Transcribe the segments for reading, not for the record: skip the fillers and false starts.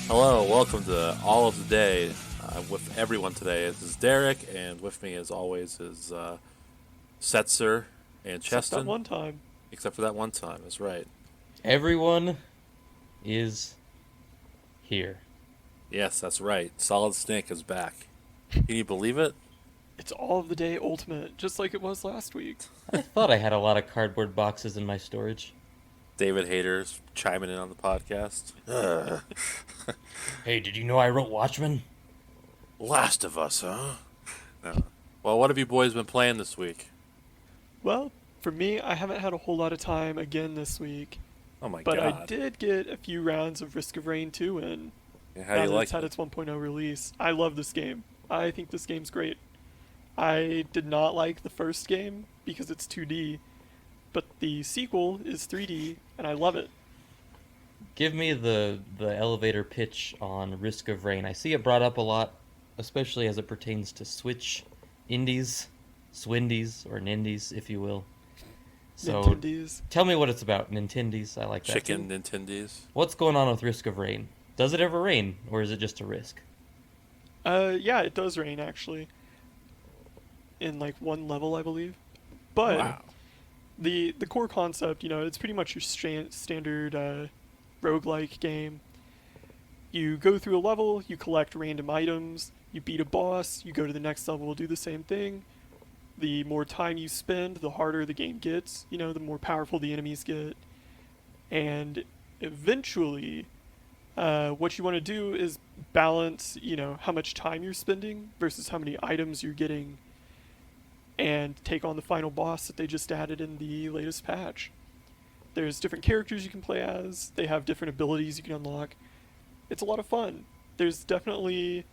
Hello, welcome to All of the Day. With everyone today, this is Derek, and with me, as always, is Setzer and Except that Cheston. one time. Except for that one time, that's right. Everyone is here. Yes, that's right. Solid Snake is back. Can you believe it? It's all of the day ultimate, just like it was last week. I thought I had a lot of cardboard boxes in my storage. David Hayter's chiming in on the podcast. Hey, did you know I wrote Watchmen? Last of Us, huh? No. Well, what have you boys been playing this week? Well, for me, I haven't had a whole lot of time again this week, Oh my but I god. did get a few rounds of Risk of Rain 2 in. How do Now you that it's like had it? its 1.0 release. I love this game. I think this game's great. I did not like the first game because it's 2D, but the sequel is 3D, and I love it. Give me the elevator pitch on Risk of Rain. I see it brought up a lot, especially as it pertains to Switch indies, Swindies, or Nindies, if you will. So Nintendo's. tell me what it's about. Nintendies, I like that. Chicken Nintendies? What's going on with Risk of Rain? Does it ever rain, or is it just a risk? Yeah, it does rain actually. In like one level, I believe. But Wow. the core concept, it's pretty much your standard roguelike game. You go through a level, you collect random items, you beat a boss, you go to the next level, do the same thing. The more time you spend, the harder the game gets, the more powerful the enemies get. And eventually, what you want to do is balance, how much time you're spending versus how many items you're getting and take on the final boss that they just added in the latest patch. There's different characters you can play as, they have different abilities you can unlock. It's a lot of fun. There's definitely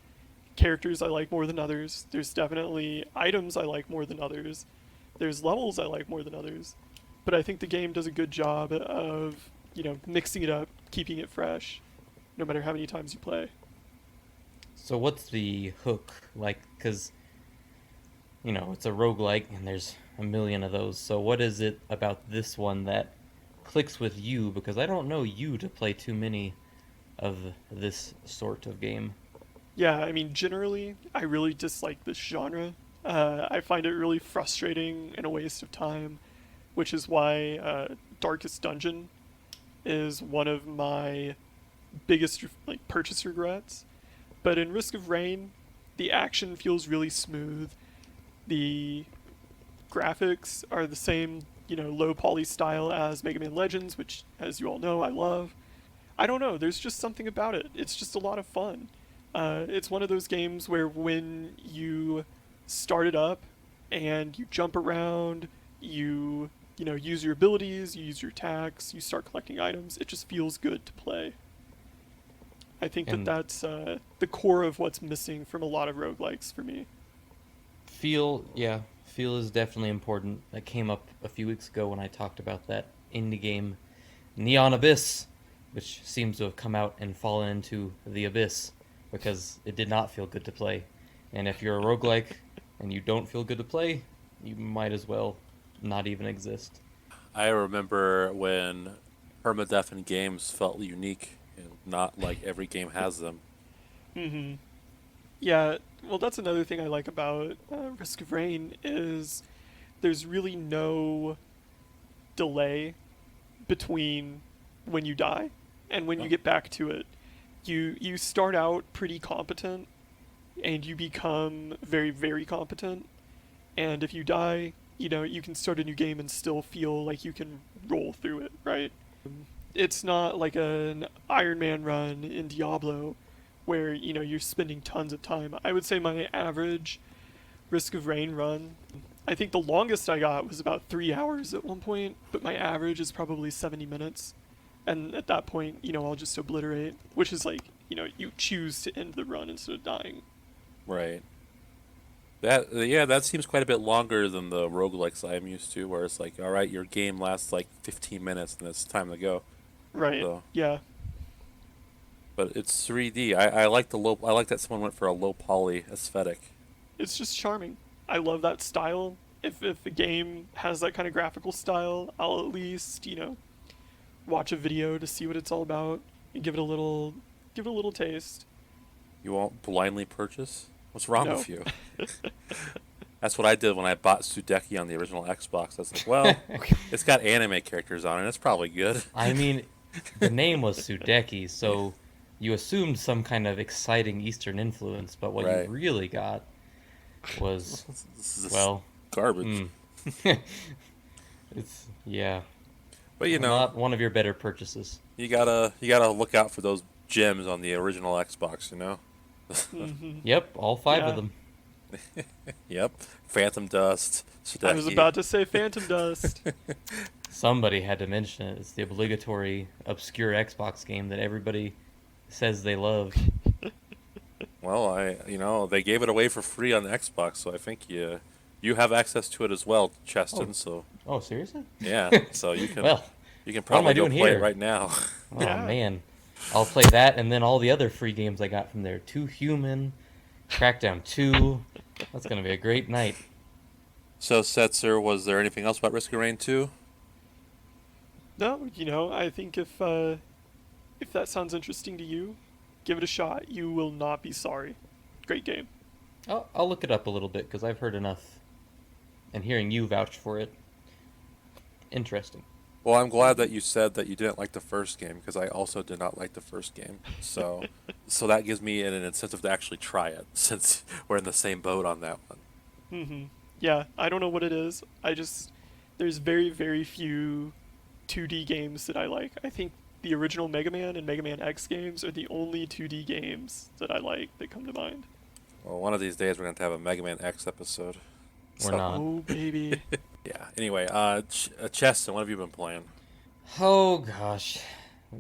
characters I like more than others, there's definitely items I like more than others, there's levels I like more than others. But I think the game does a good job of, mixing it up, keeping it fresh, no matter how many times you play. So what's the hook like? Because it's a roguelike and there's a million of those. So what is it about this one that clicks with you? Because I don't know you to play too many of this sort of game. Yeah, I mean, generally, I really dislike this genre. I find it really frustrating and a waste of time, which is why Darkest Dungeon is one of my biggest like purchase regrets. But in Risk of Rain, the action feels really smooth. The graphics are the same, low poly style as Mega Man Legends, which, as you all know, I love. I don't know, there's just something about it. It's just a lot of fun. It's one of those games where when you start it up and you jump around, you use your abilities, you use your attacks, you start collecting items. It just feels good to play. I think that And that's the core of what's missing from a lot of roguelikes for me. feel is definitely important. That came up a few weeks ago when I talked about that indie game, Neon Abyss, which seems to have come out and fallen into the abyss because it did not feel good to play. And if you're a roguelike and you don't feel good to play, you might as well not even exist. I remember when permadeath in games felt unique and not like every game has them. Mm-hmm. Yeah, well, that's another thing I like about Risk of Rain is there's really no delay between when you die and when you Oh, get back to it. You start out pretty competent and you become very very competent, and if you die, you can start a new game and still feel like you can roll through it, right? It's not like an Iron Man run in Diablo where, you're spending tons of time. I would say my average Risk of Rain run, I think the longest I got was about 3 hours at one point, but my average is probably 70 minutes. And at that point, I'll just obliterate, which is like, you choose to end the run instead of dying. right. That seems quite a bit longer than the roguelikes I'm used to, where it's like, all right, your game lasts like 15 minutes and it's time to go. Right. So, Yeah. but it's 3D. I like the low. I like that someone went for a low poly aesthetic. It's just charming. I love that style. If a game has that kind of graphical style, I'll at least, watch a video to see what it's all about and give it a little give it a little taste. You won't blindly purchase? What's wrong No. with you? That's what I did when I bought Sudeki on the original Xbox. I was like, well, it's got anime characters on it. It's probably good. I mean, the name was Sudeki, so you assumed some kind of exciting Eastern influence, but what Right. you really got was, This is well, garbage. it's, yeah, But you know, not one of your better purchases. you gotta look out for those gems on the original Xbox. You know. Yep, all five Yeah. of them. Yep. Phantom Dust. Sudeki. I was about to say Phantom Dust. Somebody had to mention it. It's the obligatory obscure Xbox game that everybody says they love. Well, they gave it away for free on the Xbox, so I think you have access to it as well, Cheston. Oh. So Oh, seriously? yeah, so you can Well, you can what am I probably go doing play here? it right now. Oh Yeah. man, I'll play that and then all the other free games I got from there. 2 Human, Crackdown 2. That's gonna be a great night. So, Setzer, was there anything else about Risk of Rain 2? No, I think if that sounds interesting to you, give it a shot. You will not be sorry. Great game. I'll look it up a little bit because I've heard enough, and hearing you vouch for it, interesting. Well, I'm glad that you said that you didn't like the first game, because I also did not like the first game. So that gives me an incentive to actually try it, since we're in the same boat on that one. Yeah, I don't know what it is. There's very, very few 2D games that I like. I think the original Mega Man and Mega Man X games are the only 2D games that I like that come to mind. Well, one of these days we're going to have a Mega Man X episode. We're not. Oh, baby. Yeah. Anyway, Cheston, what have you been playing? Oh gosh,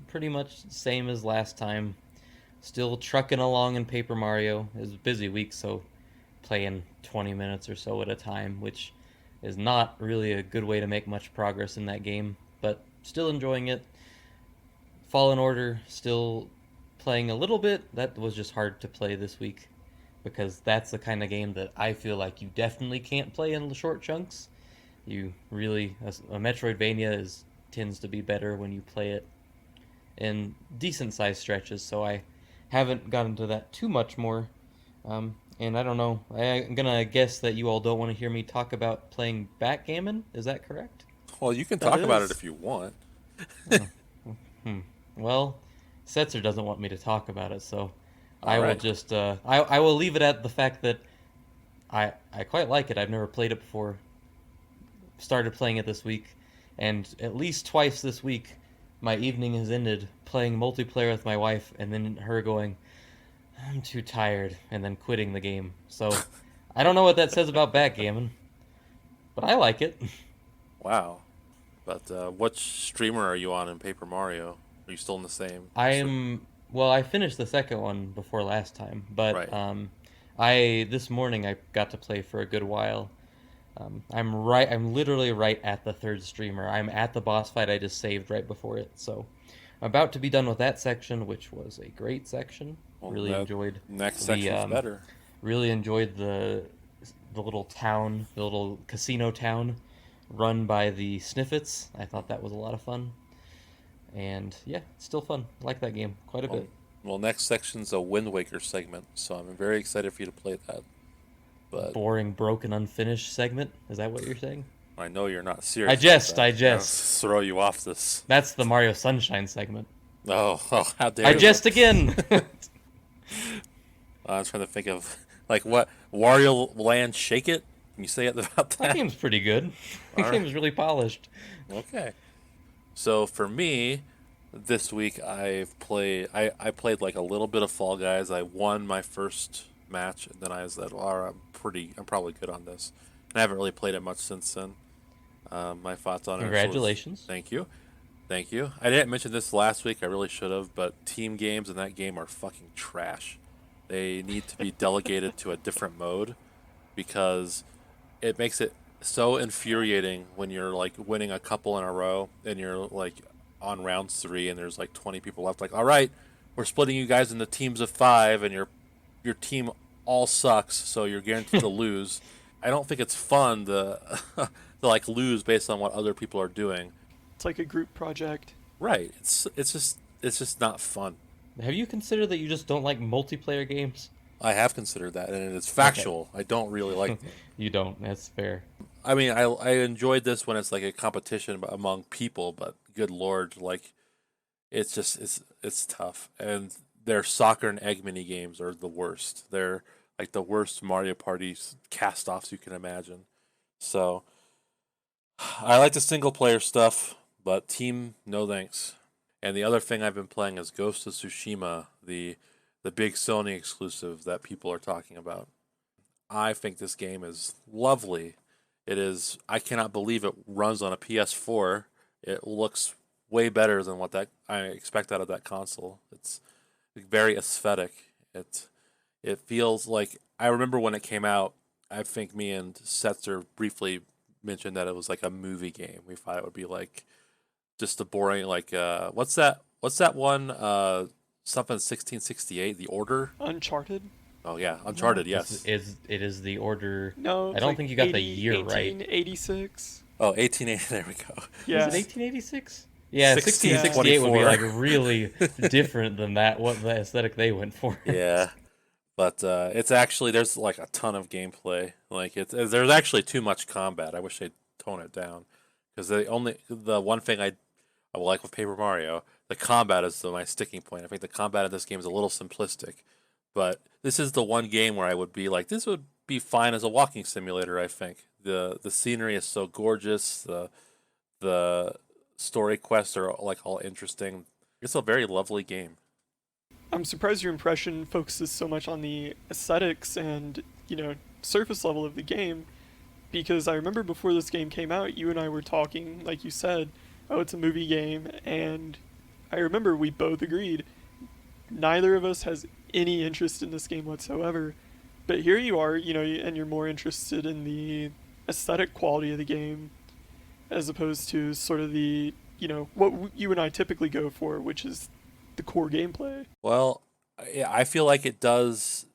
pretty much same as last time. Still trucking along in Paper Mario. It was a busy week, so playing 20 minutes or so at a time, which is not really a good way to make much progress in that game, but still enjoying it. Fallen Order, still playing a little bit. That was just hard to play this week, because that's the kind of game that I feel like you definitely can't play in short chunks. You really, a Metroidvania tends to be better when you play it in decent sized stretches, so I haven't gotten to that too much more. And I don't know, I'm gonna guess that you all don't want to hear me talk about playing backgammon. Is that correct? Well, you can That talk about it is. if you want. Well, Setzer doesn't want me to talk about it, so I All will right. just I will leave it at the fact that I quite like it. I've never played it before. Started playing it this week, and at least twice this week my evening has ended playing multiplayer with my wife and then her going, I'm too tired, and then quitting the game. So I don't know what that says about backgammon, but I like it. Wow. But what streamer are you on in Paper Mario? Are you still in the same? Well, I finished the second one before last time, but Right. this morning I got to play for a good while. I'm literally right at the third streamer. I'm at the boss fight. I just saved right before it, so I'm about to be done with that section, which was a great section. Well, Really that enjoyed Next the section's better. really enjoyed the little town, the little casino town run by the Sniffets. I thought that was a lot of fun. And yeah, it's still fun. I like that game quite a bit. Well, next section's a Wind Waker segment, so I'm very excited for you to play that. But Boring, broken, unfinished segment. Is that what you're saying? I know you're not serious. I jest, about that. I I'm jest. gonna throw you off this. That's the Mario Sunshine segment. Oh, how dare I you. jest again. I'm trying to think of, like, what? Wario Land Shake It? Can you say it about That that? game's pretty good. That All game right. is really polished. Okay. So for me, this week I played like a little bit of Fall Guys. I won my first match, and then I said, well, I'm probably good on this. And I haven't really played it much since then. My thoughts on it. Congratulations. Thank you. Thank you. I didn't mention this last week. I really should have, but team games in that game are fucking trash. They need to be delegated to a different mode, because it makes it so infuriating when you're like winning a couple in a row and you're like on round 3 and there's like 20 people left. Like, all right, we're splitting you guys into teams of 5, and your team all sucks, so you're guaranteed to lose. I don't think it's fun to to like lose based on what other people are doing. It's like a group project. Right. It's just not fun. Have you considered that you just don't like multiplayer games? I have considered that, and it's Okay. factual. I don't really like them. You don't. That's fair. I mean, I enjoyed this when it's like a competition among people, but good lord, like it's just it's tough. And their soccer and egg mini games are the worst. They're like the worst Mario Party cast offs you can imagine. So I like the single player stuff, but team, no thanks. And the other thing I've been playing is Ghost of Tsushima, the big Sony exclusive that people are talking about. I think this game is lovely. It is. I cannot believe it runs on a PS4. It looks way better than what that I expect out of that console. It's very aesthetic. It feels like I remember when it came out. I think me and Setzer briefly mentioned that it was like a movie game. We thought it would be like just a boring like what's that one something 1668 The Order. Uncharted? Oh yeah, Uncharted. This Yes. it is the order. No, I it's don't like think you got the 80, year right. 1886. Oh, 1880. There we go. Yeah. Was it 1886? Yeah, 1624. 1668 would be like really different than that. What the aesthetic they went for. Yeah, but it's actually there's like a ton of gameplay. Like there's actually too much combat. I wish they'd tone it down because the one thing I like with Paper Mario, the combat is my sticking point. I think the combat in this game is a little simplistic, but this is the one game where I would be like, this would be fine as a walking simulator. I think the scenery is so gorgeous. The story quests are like all interesting. It's a very lovely game. I'm surprised your impression focuses so much on the aesthetics and, surface level of the game, because I remember before this game came out, you and I were talking, like you said, oh, it's a movie game, and I remember we both agreed neither of us has any interest in this game whatsoever. But here you are, and you're more interested in the aesthetic quality of the game as opposed to sort of the, what you and I typically go for, which is the core gameplay. Well, yeah, I feel like it does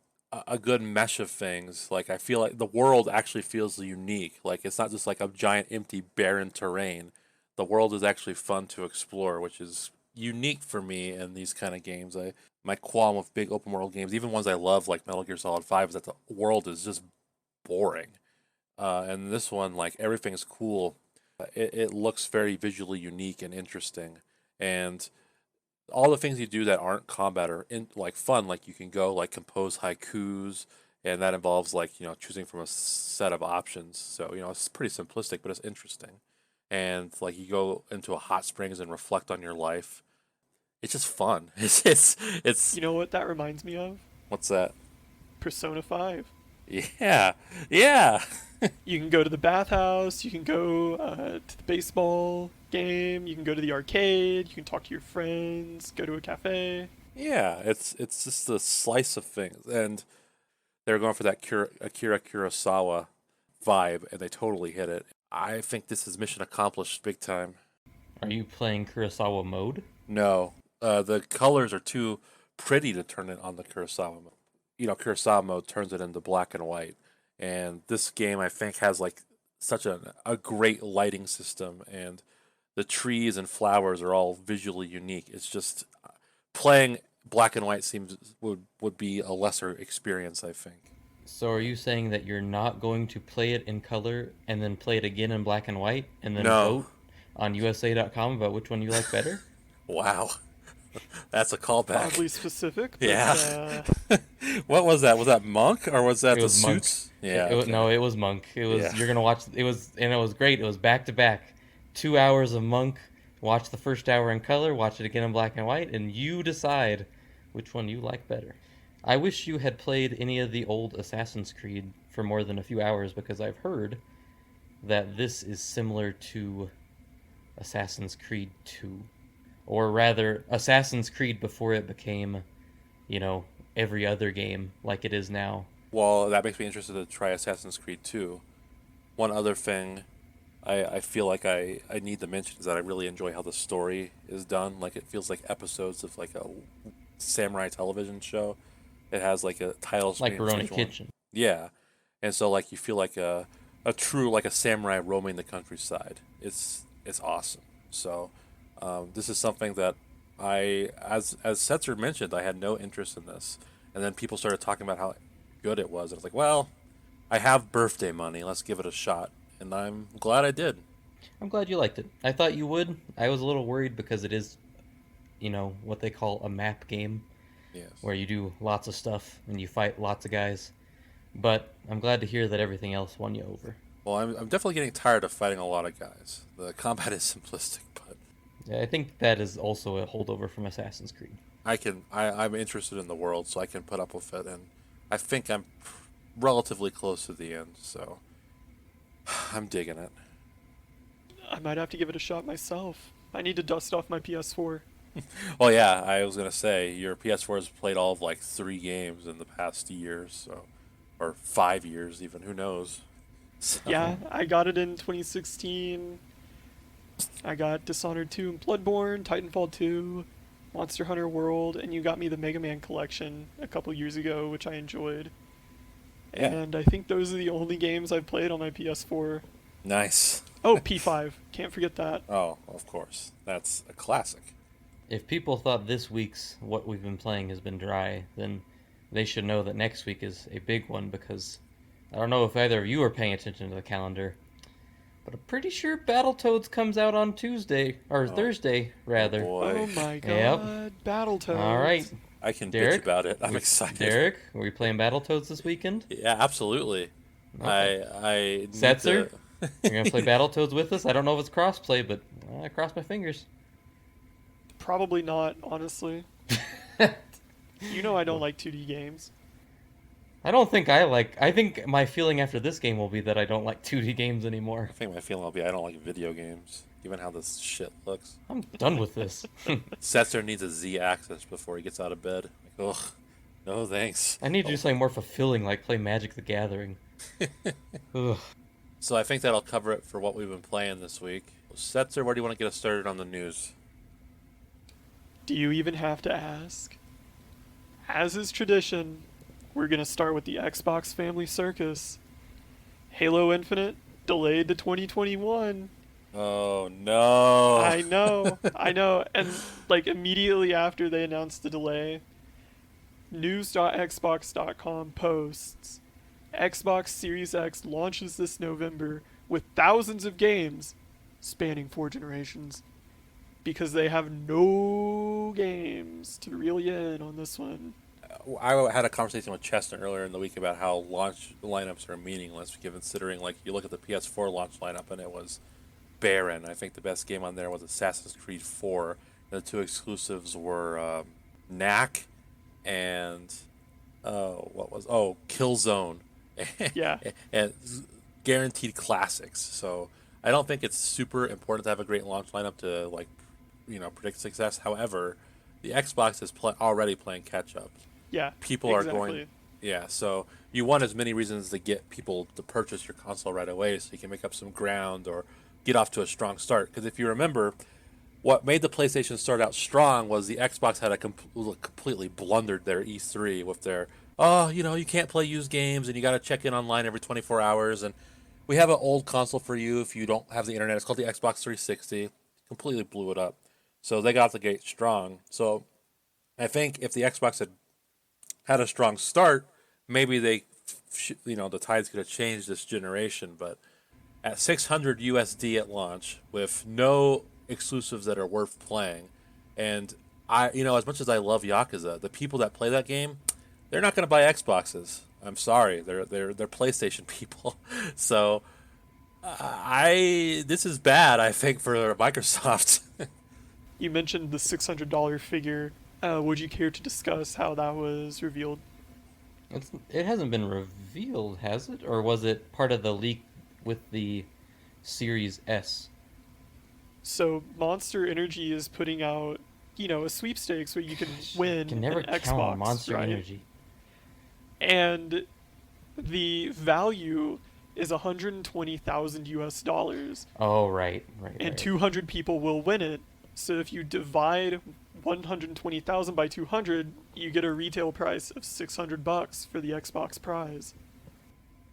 a good mesh of things. Like I feel like the world actually feels unique. Like it's not just like a giant empty barren terrain. The world is actually fun to explore, which is unique for me in these kind of games. I my qualm with big open world games, even ones I love like Metal Gear Solid 5, is that the world is just boring. And this one, like everything's cool. It looks very visually unique and interesting, and all the things you do that aren't combat are like fun. Like you can go like compose haikus, and that involves like choosing from a set of options. So it's pretty simplistic, but it's interesting. And like you go into a hot springs and reflect on your life. It's just fun. It's You know what that reminds me of? what's that? Persona 5. Yeah, yeah, You can go to the bathhouse, you can go to the baseball game, you can go to the arcade, you can talk to your friends, go to a cafe. yeah. It's just a slice of things, and they're going for that Akira Kurosawa vibe, and they totally hit it. I think this is mission accomplished big time. Are you playing Kurosawa mode? No, the colors are too pretty to turn it on the Kurosawa mode. Kurosawa mode turns it into black and white, and this game I think has like such a great lighting system, and the trees and flowers are all visually unique. It's just playing black and white seems would be a lesser experience, I think. So are you saying that you're not going to play it in color and then play it again in black and white and then No. vote on USA.com about which one you like better? Wow, that's a callback. Oddly specific, but Yeah. What was that? Was that Monk or was that It the was Monk. Suits? Yeah. Okay. No, it was Monk. It was Yeah. You're gonna watch. It was and it was great. It was back to back, 2 hours of Monk. Watch the first hour in color. Watch it again in black and white, and you decide which one you like better. I wish you had played any of the old Assassin's Creed for more than a few hours because I've heard that this is similar to Assassin's Creed 2, or rather Assassin's Creed before it became, every other game like it is now. Well, that makes me interested to try Assassin's Creed 2. One other thing I feel like I need to mention is that I really enjoy how the story is done. Like, it feels like episodes of, like, a samurai television show. It has, like, a title screen. Like for Rurouni each one. Kitchen. Yeah. And so, like, you feel like a true, like, a samurai roaming the countryside. It's awesome. So, this is something that As Setzer mentioned, I had no interest in this, and then people started talking about how good it was. And I was like, well, I have birthday money. Let's give it a shot, and I'm glad I did. I'm glad you liked it. I thought you would. I was a little worried because it is, what they call a map game, Yes. where you do lots of stuff and you fight lots of guys. But I'm glad to hear that everything else won you over. Well, I'm definitely getting tired of fighting a lot of guys. The combat is simplistic, but Yeah, I think that is also a holdover from Assassin's Creed. I'm interested in the world, so I can put up with it, and I think I'm relatively close to the end, so I'm digging it. I might have to give it a shot myself. I need to dust off my PS4. Well, yeah, I was gonna say your PS4 has played all of like 3 games in the past year, so or 5 years even. Who knows? So, Yeah, I got it in 2016. I got Dishonored 2 and Bloodborne, Titanfall 2, Monster Hunter World, and you got me the Mega Man collection a couple years ago, which I enjoyed. yeah, And I think those are the only games I've played on my PS4. nice. Oh, P5. Can't forget that. Oh, of course, that's a classic. If people thought this week's what we've been playing has been dry, then they should know that next week is a big one because I don't know if either of you are paying attention to the calendar, but I'm pretty sure Battletoads comes out on Tuesday, or Oh, Thursday, rather. boy. Oh my Yep. god, Battletoads. All right, I can Derek? bitch about it. I'm excited. Derek, are we playing Battletoads this weekend? Yeah, absolutely. Okay. I need Setzer? to- You're going to play Battletoads with us? I don't know if it's crossplay, but I cross my fingers. Probably not, honestly. You know I don't like 2D games. I think my feeling after this game will be that I don't like 2D games anymore. I think my feeling will be I don't like video games, given how this shit looks. I'm done with this. Setzer needs a Z-axis before he gets out of bed. Like, ugh, no thanks. I need to do something more fulfilling, like play Magic the Gathering. Ugh. So I think that'll cover it for what we've been playing this week. Setzer, where do you want to get us started on the news? Do you even have to ask? As is tradition, we're gonna start with the Xbox Family Circus. Halo Infinite delayed to 2021. Oh no! I know. And like immediately after they announced the delay, news.xbox.com posts Xbox Series X launches this November with thousands of games spanning 4 generations because they have no games to reel you in on this one. I had a conversation with Cheston earlier in the week about how launch lineups are meaningless, considering like you look at the PS4 launch lineup and it was barren. I think the best game on there was Assassin's Creed 4. The two exclusives were Knack and Killzone, Yeah. and guaranteed classics. So I don't think it's super important to have a great launch lineup to predict success. However, the Xbox is already playing catch up. Yeah. People are exactly. going, yeah. So you want as many reasons to get people to purchase your console right away, so you can make up some ground or get off to a strong start. Because if you remember, what made the PlayStation start out strong was the Xbox had completely blundered their E3 with their, you can't play used games and you got to check in online every 24 hours. And we have an old console for you if you don't have the internet. It's called the Xbox 360. Completely blew it up. So they got the gate strong. So I think if the Xbox had a strong start, maybe the tides could have changed this generation. But at 600 USD at launch with no exclusives that are worth playing, and as much as I love Yakuza, the people that play that game, they're not going to buy Xboxes. I'm sorry, they're PlayStation people. So this is bad, I think, for Microsoft. You mentioned the $600 figure. Would you care to discuss how that was revealed? It hasn't been revealed, has it? Or was it part of the leak with the Series S? So Monster Energy is putting out, a sweepstakes where you can win You can never an count Xbox, on Monster right? Energy. And the value is 120,000 US dollars, Oh, right. and 200 people will win it. So if you divide 120,000 by 200, you get a retail price of $600 for the Xbox prize.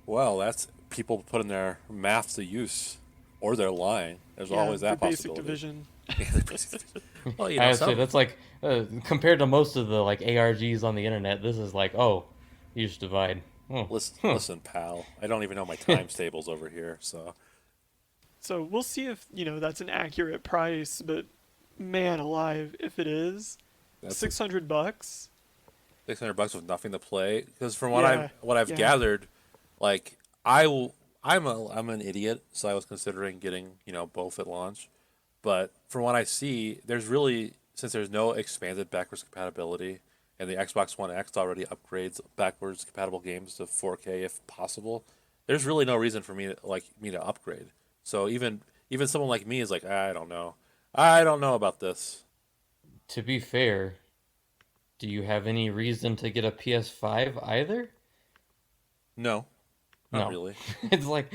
Well, that's people putting their math to use, or they're lying. There's always that the basic possibility. division. Well, I would say some that's like compared to most of the like ARGs on the internet, this is like, oh, you just divide. Oh, listen, huh. listen, pal. I don't even know my times tables over here, so So we'll see if, that's an accurate price, but man alive, if it is, that's a 600 bucks. $600 with nothing to play. Because from Yeah. what I've Yeah. gathered, like I will, I'm an idiot, so I was considering getting both at launch. But from what I see, there's really since there's no expanded backwards compatibility, and the Xbox One X already upgrades backwards compatible games to 4K if possible. There's really no reason for me to upgrade. So even someone like me is like, I don't know about this. To be fair, do you have any reason to get a PS5 either? No, not No. really. It's like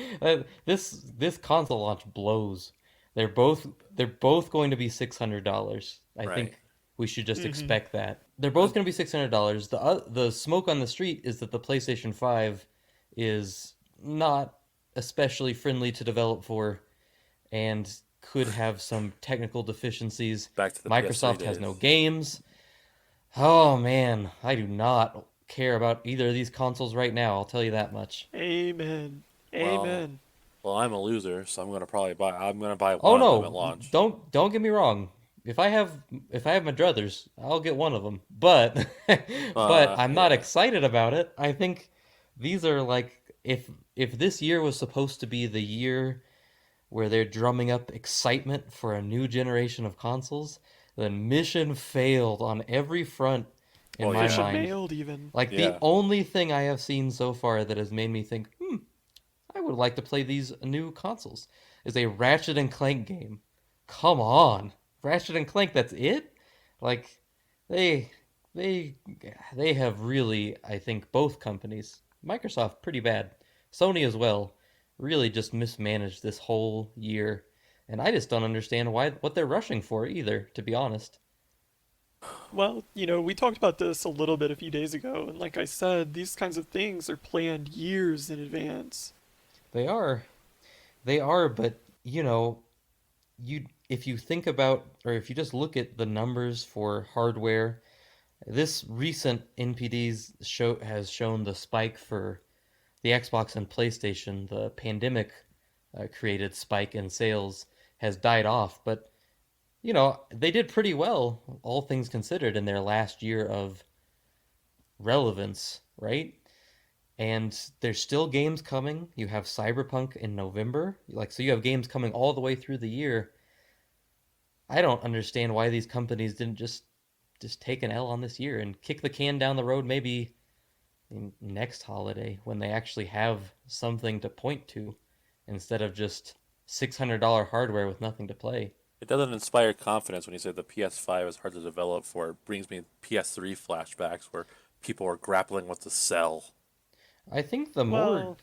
this console launch blows. They're both going to be $600. I Right. think we should just Mm-hmm. expect that. They're both going to be $600. The smoke on the street is that the PlayStation 5 is not especially friendly to develop for and could have some technical deficiencies. Back to the PS3 Microsoft has no days. games. Oh man, I do not care about either of these consoles right now, I'll tell you that much. Amen. Well, Amen. well, I'm a loser, so I'm gonna buy Oh one of them at no, launch. don't get me wrong. If I have my druthers, I'll get one of them. But but I'm not Yeah. excited about it. I think these are like if this year was supposed to be the year where they're drumming up excitement for a new generation of consoles, then mission failed on every front in Well, my yeah. Mission mind. mailed, even. Like the Yeah. only thing I have seen so far that has made me think, I would like to play these new consoles is a Ratchet and Clank game. Come on, Ratchet and Clank. That's it. Like they they they have really, I think both companies, Microsoft pretty bad, Sony as well, really just mismanaged this whole year, and I just don't understand what they're rushing for either. To be honest, Well, we talked about this a little bit a few days ago, and like I said, these kinds of things are planned years in advance. they are they are, but you know you if you think about or if you just look at the numbers for hardware, this recent NPD's show has shown the spike for the Xbox and PlayStation. The pandemic created spike in sales has died off, but they did pretty well, all things considered, in their last year of relevance, right? And there's still games coming. You have Cyberpunk in November, like so you have games coming all the way through the year. I don't understand why these companies didn't just take an L on this year and kick the can down the road maybe next holiday when they actually have something to point to instead of just $600 hardware with nothing to play. It doesn't inspire confidence when you say the PS5 is hard to develop for. It brings me PS3 flashbacks where people were grappling with the cell. I think the more Well,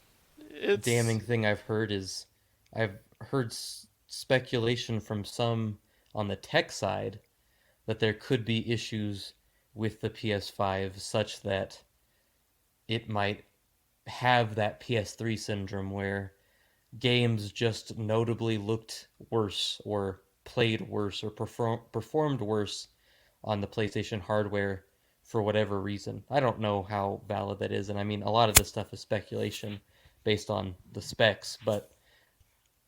it's damning thing I've heard is I've heard speculation from some on the tech side that there could be issues with the PS5 such that it might have that PS3 syndrome where games just notably looked worse or played worse or performed worse on the PlayStation hardware for whatever reason. I don't know how valid that is, and I mean a lot of this stuff is speculation based on the specs, but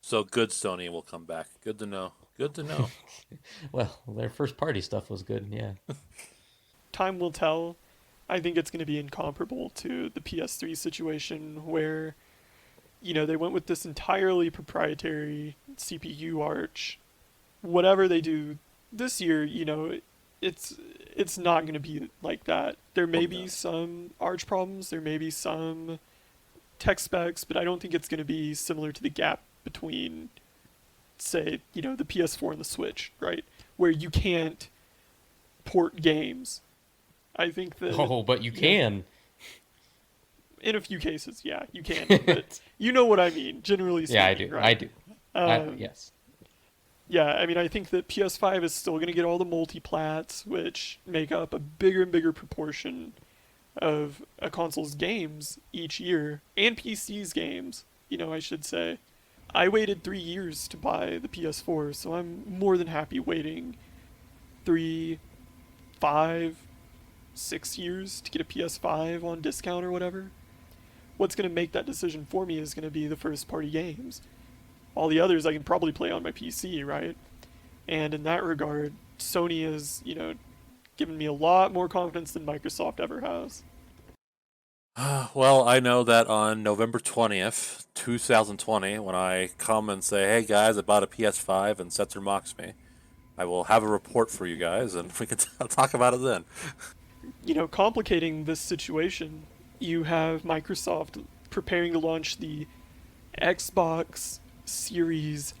So good Sony will come back. Good to know. Good to know. well, their first party stuff was good, yeah. time will tell. I think it's going to be incomparable to the PS3 situation where, they went with this entirely proprietary CPU arch. Whatever they do this year, it's it's not going to be like that. There Well, may be no. some arch problems, there may be some tech specs, but I don't think it's going to be similar to the gap between, say, the PS4 and the Switch, right? Where you can't port games. I think that, Oh, but you you know, can. in a few cases, yeah, you can, but you know what I mean, generally Yeah, I speaking, do. I right? do. Um, Yes. yeah, I mean, I think that PS5 is still going to get all the multiplats, which make up a bigger and bigger proportion of a console's games each year, and PC's games, I should say. I waited 3 years to buy the PS4, so I'm more than happy waiting 3, 5, 6 years to get a PS5 on discount or whatever. What's going to make that decision for me is going to be the first party games. All the others I can probably play on my PC, right? And in that regard, Sony has, given me a lot more confidence than Microsoft ever has. Well, I know that on November 20th, 2020, when I come and say, hey guys, I bought a PS5 and Setzer mocks me, I will have a report for you guys and we can talk about it then. Complicating this situation, you have Microsoft preparing to launch the Xbox Series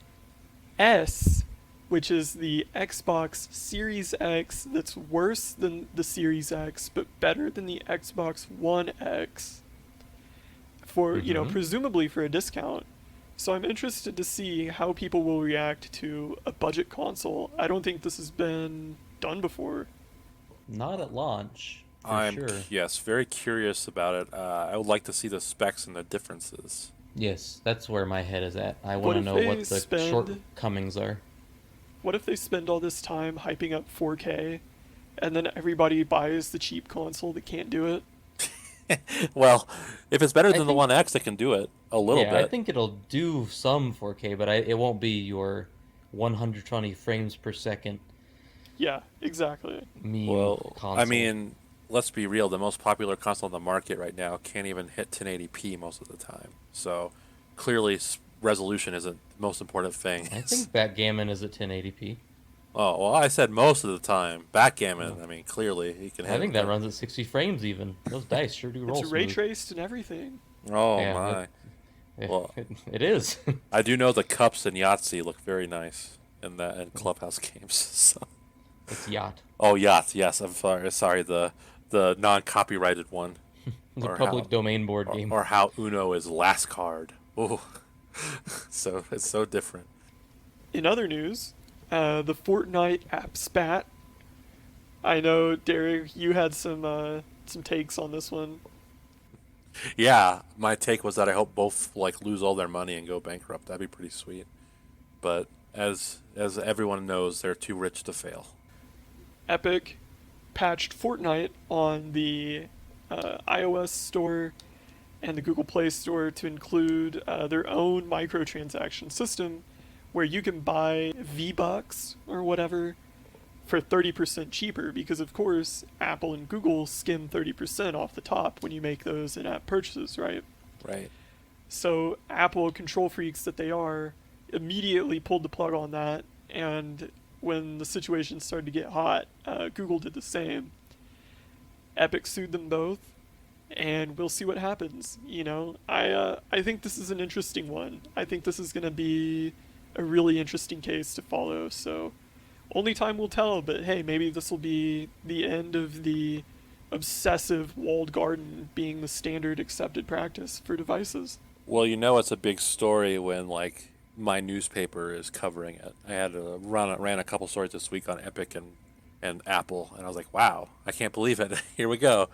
S, which is the Xbox Series X that's worse than the Series X, but better than the Xbox One X for, presumably for a discount. So I'm interested to see how people will react to a budget console. I don't think this has been done before. Not at launch, for I'm, sure. yes, very curious about it. I would like to see the specs and the differences. Yes, that's where my head is at. I What want to if know they what the spend- shortcomings are. What if they spend all this time hyping up 4K and then everybody buys the cheap console that can't do it? Well, if it's better I than the think- One X, it can do it a little Yeah, bit. I think it'll do some 4K, but it won't be your 120 frames per second Yeah, exactly. meme Well, console. I mean, let's be real. The most popular console on the market right now can't even hit 1080p most of the time. So clearly, resolution isn't the most important thing. I think Backgammon is at 1080p. Oh, well, I said most of the time. Backgammon, I mean, clearly he can hit I think it, that but- runs at 60 frames even. Those dice sure do roll It's ray smooth. traced and everything. Oh, Yeah, my. Well- it is. I do know the cups in Yahtzee look very nice in Clubhouse games. So. It's yacht. Oh, Yacht, yes. I'm sorry, the non-copyrighted one. The Or public how- domain board Or, game. or how Uno is last card. Oh, so it's so different. In other news, the Fortnite app spat. I know, Derek, you had some takes on this one. Yeah, my take was that I hope both lose all their money and go bankrupt. That'd be pretty sweet. But as everyone knows, they're too rich to fail. Epic patched Fortnite on the iOS store and the Google Play Store to include their own microtransaction system where you can buy V-Bucks or whatever for 30% cheaper because, of course, Apple and Google skim 30% off the top when you make those in-app purchases, right? Right. So Apple, control freaks that they are, immediately pulled the plug on that, and when the situation started to get hot, Google did the same. Epic sued them both, and we'll see what happens. I think this is an interesting one. I think this is going to be a really interesting case to follow. So only time will tell. But hey, maybe this will be the end of the obsessive walled garden being the standard accepted practice for devices. Well, it's a big story when my newspaper is covering it. I had to ran a couple stories this week on Epic and Apple, and I was like, wow, I can't believe it. Here we go.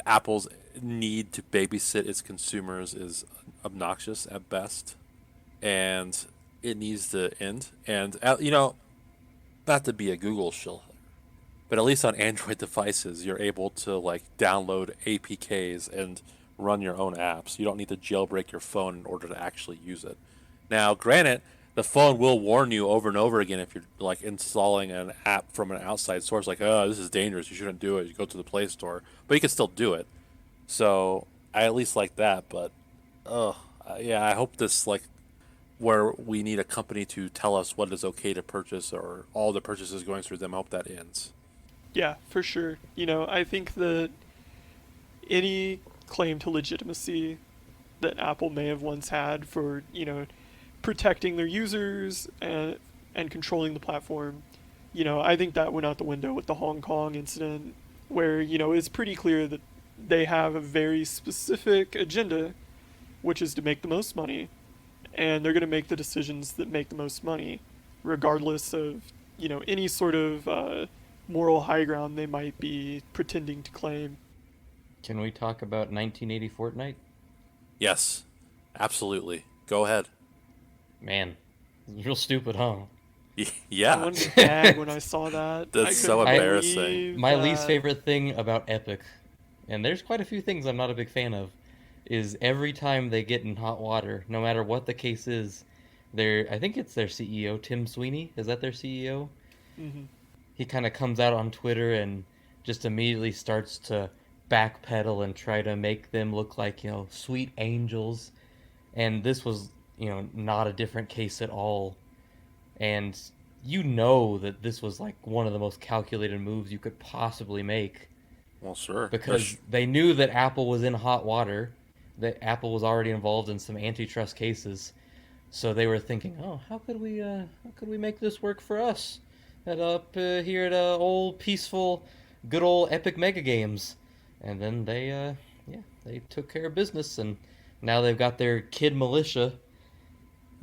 Apple's need to babysit its consumers is obnoxious at best, and it needs to end. And not to be a Google shill, but at least on Android devices, you're able to download APKs and run your own apps. You don't need to jailbreak your phone in order to actually use it. Now, granted, the phone will warn you over and over again if you're installing an app from an outside source, oh, this is dangerous, you shouldn't do it. You go to the Play Store, but you can still do it. So I at least like that. But yeah, I hope this where we need a company to tell us what is okay to purchase or all the purchases going through them. I hope that ends. Yeah, for sure. I think that any claim to legitimacy that Apple may have once had for, protecting their users and controlling the platform, I think that went out the window with the Hong Kong incident where, it's pretty clear that they have a very specific agenda, which is to make the most money, and they're going to make the decisions that make the most money, regardless of, any sort of moral high ground they might be pretending to claim. Can we talk about 1980 Fortnite? Yes, absolutely. Go ahead. Man, it's real stupid, huh? I Yeah, wanted to gag when I saw that. I that's so couldn't embarrassing. believe My least that. favorite thing about Epic, and there's quite a few things I'm not a big fan of, is every time they get in hot water, no matter what the case is, I think it's their CEO, Tim Sweeney. Is that their CEO? Hmm. He kind of comes out on Twitter and just immediately starts to backpedal and try to make them look like, sweet angels. And this was, not a different case at all. And you know that this was like one of the most calculated moves you could possibly make Well, sure. because they knew that Apple was in hot water, that Apple was already involved in some antitrust cases. So they were thinking, oh, how could we make this work for us at up here at old peaceful, good old Epic Mega Games, and then they took care of business, and now they've got their kid militia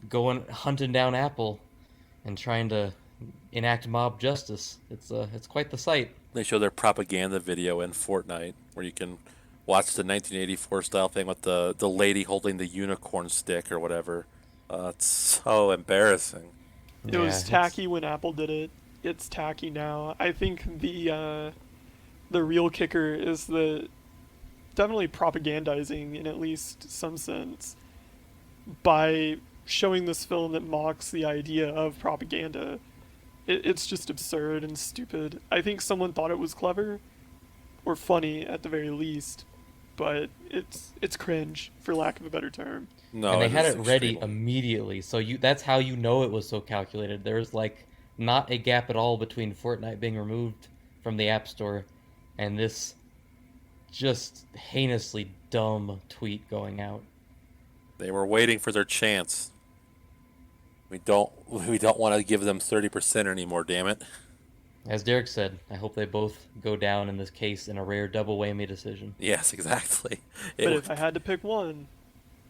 going hunting down Apple and trying to enact mob justice. It's quite the sight. They show their propaganda video in Fortnite where you can watch the 1984 style thing with the lady holding the unicorn stick or whatever. It's so embarrassing. It Yeah, was tacky when Apple did it. It's tacky now. I think the real kicker is that definitely propagandizing in at least some sense by showing this film that mocks the idea of propaganda. It's just absurd and stupid. I think someone thought it was clever or funny at the very least, but it's cringe for lack of a better term. No, and they had is it ready extremely. immediately, so that's how you know it was so calculated. There's like not a gap at all between Fortnite being removed from the App Store and this just heinously dumb tweet going out. They were waiting for their chance. We don't want to give them 30% anymore, damn it. As Derek said, I hope they both go down in this case in a rare double whammy decision. Yes, exactly. But It if I had to pick one,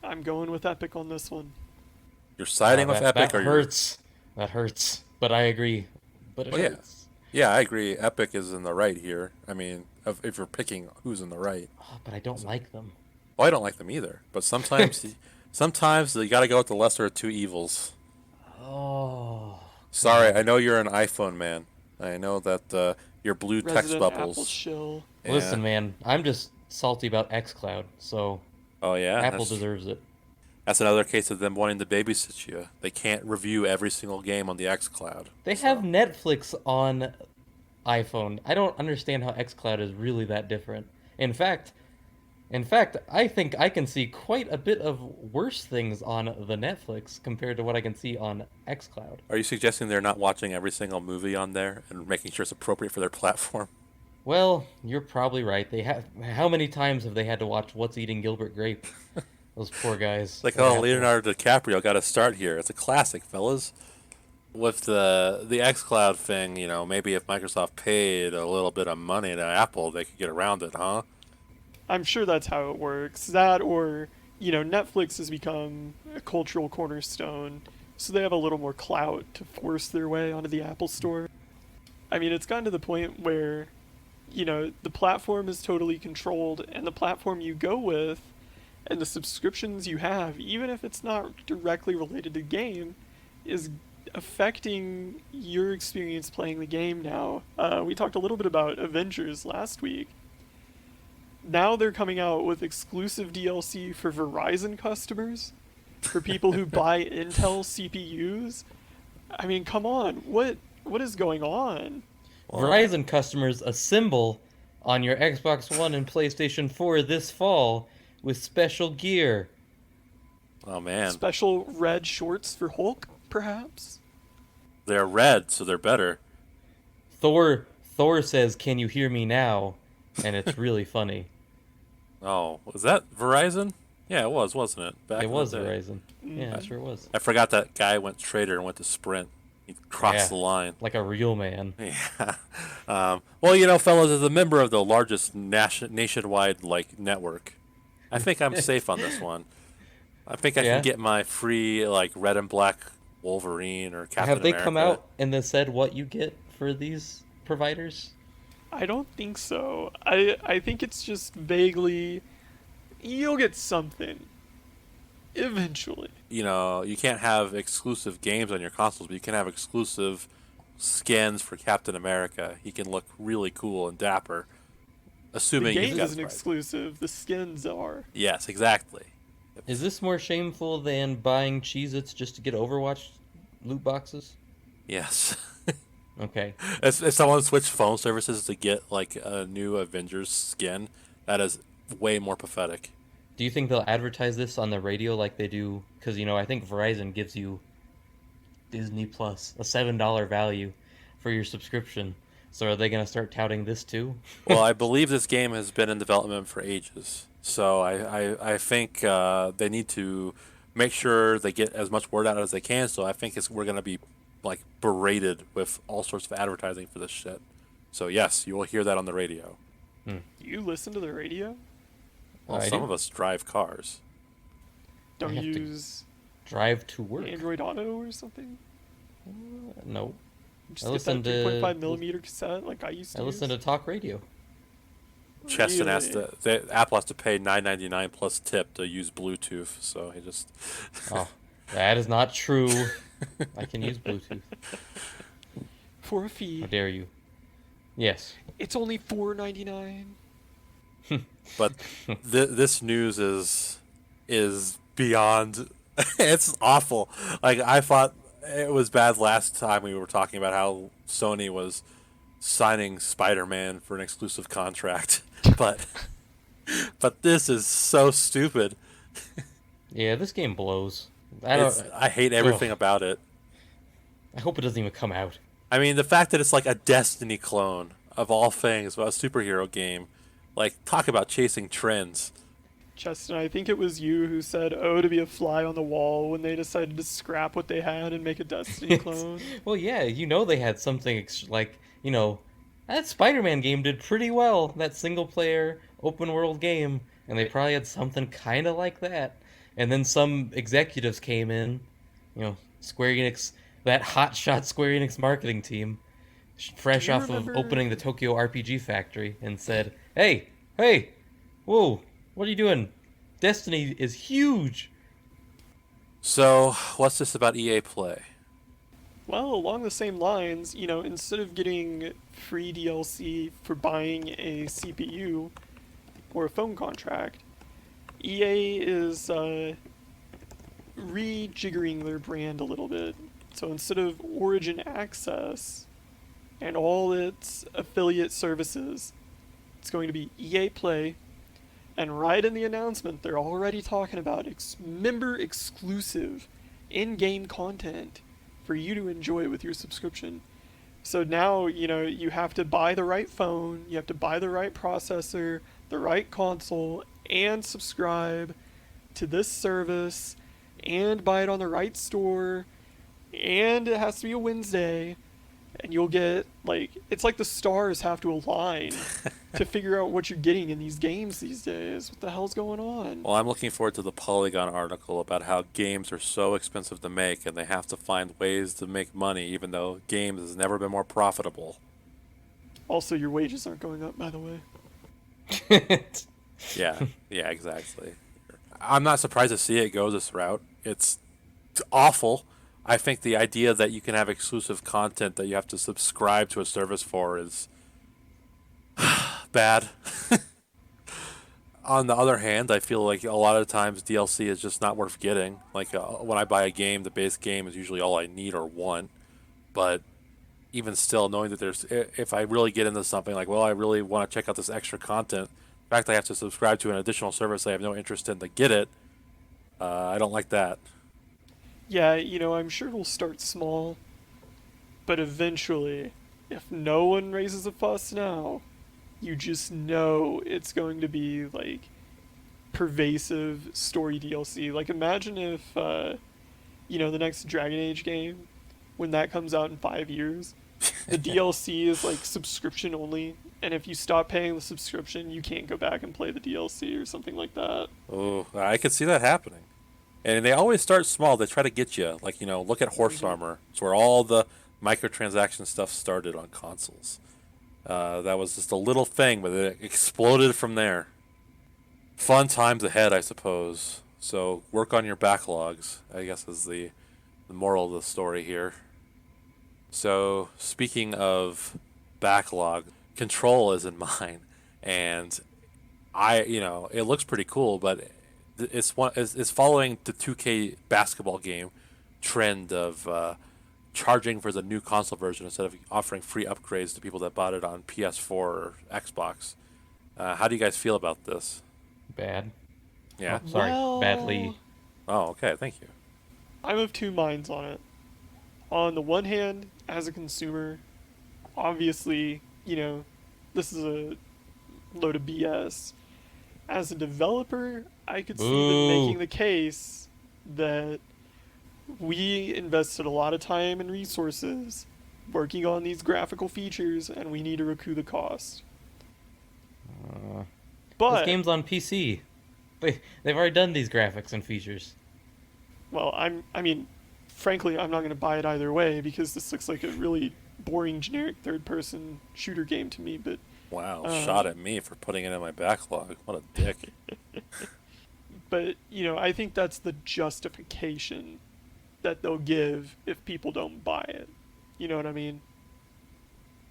I'm going with Epic on this one. you're siding with That Epic or you're hurts. That hurts. But I agree. But it well, yeah. hurts. Yeah, I agree. Epic is in the right here. I mean, if you're picking who's in the right. Oh, but I don't like them. Well, I don't like them either. But sometimes you got to go with the lesser of two evils. Oh, Sorry, I know you're an iPhone man. I know that your blue text Resident Apple bubbles. shill. listen, Yeah. man. I'm just salty about xCloud, so Oh yeah. Apple deserves it. That's another case of them wanting to babysit you. They can't review every single game on the xCloud. They have Netflix on iPhone. I don't understand how xCloud is really that different. In fact, I think I can see quite a bit of worse things on the Netflix compared to what I can see on xCloud. Are you suggesting they're not watching every single movie on there and making sure it's appropriate for their platform? Well, you're probably right. They have how many times have they had to watch What's Eating Gilbert Grape? Those poor guys. Like, at oh, Apple. Leonardo DiCaprio got to start here. It's a classic, fellas. With the xCloud thing, maybe if Microsoft paid a little bit of money to Apple, they could get around it, huh? I'm sure that's how it works. That or, Netflix has become a cultural cornerstone, so they have a little more clout to force their way onto the Apple Store. I mean, it's gotten to the point where, the platform is totally controlled, and the platform you go with and the subscriptions you have, even if it's not directly related to the game, is affecting your experience playing the game now. We talked a little bit about Avengers last week. Now they're coming out with exclusive DLC for Verizon customers, for people who buy Intel CPUs. I mean, come on, what is going on? Well, Verizon customers assemble on your Xbox One and PlayStation 4 this fall with special gear. oh man, Special red shorts for Hulk, perhaps? they're red, so they're better. Thor says, "Can you hear me now?" And it's really funny. Oh, was that Verizon? Yeah, it was, wasn't it? Back It in was the day. Verizon. Yeah, sure was. I forgot that guy went Trader and went to Sprint. He crossed Yeah. the line. Like a real man. Yeah. Well, fellas, as a member of the largest nationwide network, I think I'm safe on this one. I think I Yeah. can get my free red and black Wolverine or Captain Have they America. come out and then said what you get for these providers? I don't think so. I think it's just vaguely. You'll get something. Eventually. You know, you can't have exclusive games on your consoles, but you can have exclusive skins for Captain America. He can look really cool and dapper, The assuming you've game got isn't the right. exclusive, the skins are. Yes, exactly. Is this more shameful than buying Cheez-Its just to get Overwatch loot boxes? Yes. Okay. If someone switched phone services to get like a new Avengers skin, that is way more pathetic. Do you think they'll advertise this on the radio like they do? Because, I think Verizon gives you Disney Plus, a $7 value for your subscription. So are they going to start touting this too? Well, I believe this game has been in development for ages, so I think they need to make sure they get as much word out as they can. So I think we're gonna be like berated with all sorts of advertising for this shit. So yes, you will hear that on the radio. You listen to the radio? Well, I some do. of us drive cars. Don't have to use Drive to work. Android Auto or something? No. Just I get that listen to- 3.5 millimeter cassette like I used to I listen use? to talk radio. Cheston has Really? Apple has to pay $9.99 plus tip to use Bluetooth, so he just Oh, that is not true. I can use Bluetooth. For a How fee. dare you? Yes. It's only $4.99. But this news is beyond. It's awful. Like I thought it was bad last time we were talking about how Sony was signing Spider-Man for an exclusive contract, but this is so stupid. Yeah, this game blows. I hate everything about it. I hope it doesn't even come out. I mean, the fact that it's like a Destiny clone of all things, about a superhero game, like talk about chasing trends. Cheston, I think it was you who said, "Oh, to be a fly on the wall" when they decided to scrap what they had and make a Destiny clone. Well, yeah, they had something that Spider-Man game did pretty well. That single-player open-world game, and they probably had something kind of like that. And then some executives came in, Square Enix, that hotshot Square Enix marketing team, fresh Do you off remember- of opening the Tokyo RPG Factory, and said, "Hey, whoa, what are you doing? Destiny is huge." So, what's this about EA Play? Well, along the same lines, instead of getting free DLC for buying a CPU or a phone contract, EA is rejiggering their brand a little bit. So instead of Origin Access and all its affiliate services, it's going to be EA Play. And right in the announcement, they're already talking about member exclusive in-game content for you to enjoy with your subscription. So now, you have to buy the right phone, you have to buy the right processor, the right console, and subscribe to this service, and buy it on the right store, and it has to be a Wednesday, and you'll get, it's like the stars have to align to figure out what you're getting in these games these days. What the hell's going on? Well, I'm looking forward to the Polygon article about how games are so expensive to make and they have to find ways to make money even though games has never been more profitable. Also, your wages aren't going up, by the way. Yeah, yeah, exactly. I'm not surprised to see it go this route. It's awful. I think the idea that you can have exclusive content that you have to subscribe to a service for is bad. On the other hand, I feel like a lot of times DLC is just not worth getting. Like when I buy a game, the base game is usually all I need or want. But even still, knowing that if I really get into something like, well, I really want to check out this extra content, the fact I have to subscribe to an additional service I have no interest in to get it, I don't like that. Yeah, I'm sure it'll start small, but eventually, if no one raises a fuss now, you just know it's going to be, pervasive story DLC. Like, imagine if, the next Dragon Age game, when that comes out in 5 years, the DLC is, subscription only, and if you stop paying the subscription, you can't go back and play the DLC or something like that. Oh, I could see that happening. And they always start small. They try to get you. Look at Horse Armor. It's where all the microtransaction stuff started on consoles. That was just a little thing, but it exploded from there. Fun times ahead, I suppose. So work on your backlogs, I guess, is the moral of the story here. So speaking of backlog, Control is in mine, and it looks pretty cool, but it's following the 2K basketball game trend of charging for the new console version instead of offering free upgrades to people that bought it on PS4 or Xbox. How do you guys feel about this? Bad. Yeah. Oh, sorry, badly. Well, Oh, okay. Thank you. I'm of two minds on it. On the one hand, as a consumer, obviously, this is a load of BS. As a developer, I could see them Boo. making the case that we invested a lot of time and resources working on these graphical features and we need to recoup the cost. This But, game's on PC. They've already done these graphics and features. well, frankly, I'm not going to buy it either way because this looks like a really boring, generic third person shooter game to me. But, Wow, uh, shot at me for putting it in my backlog. What a dick. I think that's the justification that they'll give if people don't buy it. You know what I mean?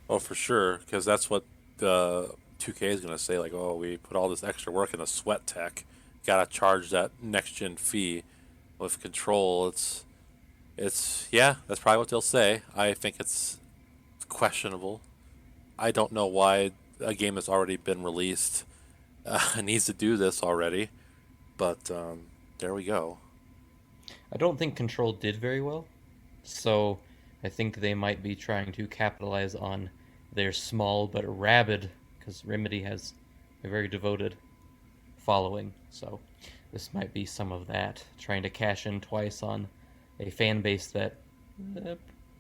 Oh, for sure, because that's what the 2K is going to say. Like, oh, we put all this extra work in the sweat tech. Gotta charge that next gen fee. With Control, yeah, that's probably what they'll say. I think it's questionable. I don't know why a game that's already been released needs to do this already, but there we go. I don't think Control did very well, so I think they might be trying to capitalize on their small but rabid, because Remedy has a very devoted following, so this might be some of that, trying to cash in twice on a fan base that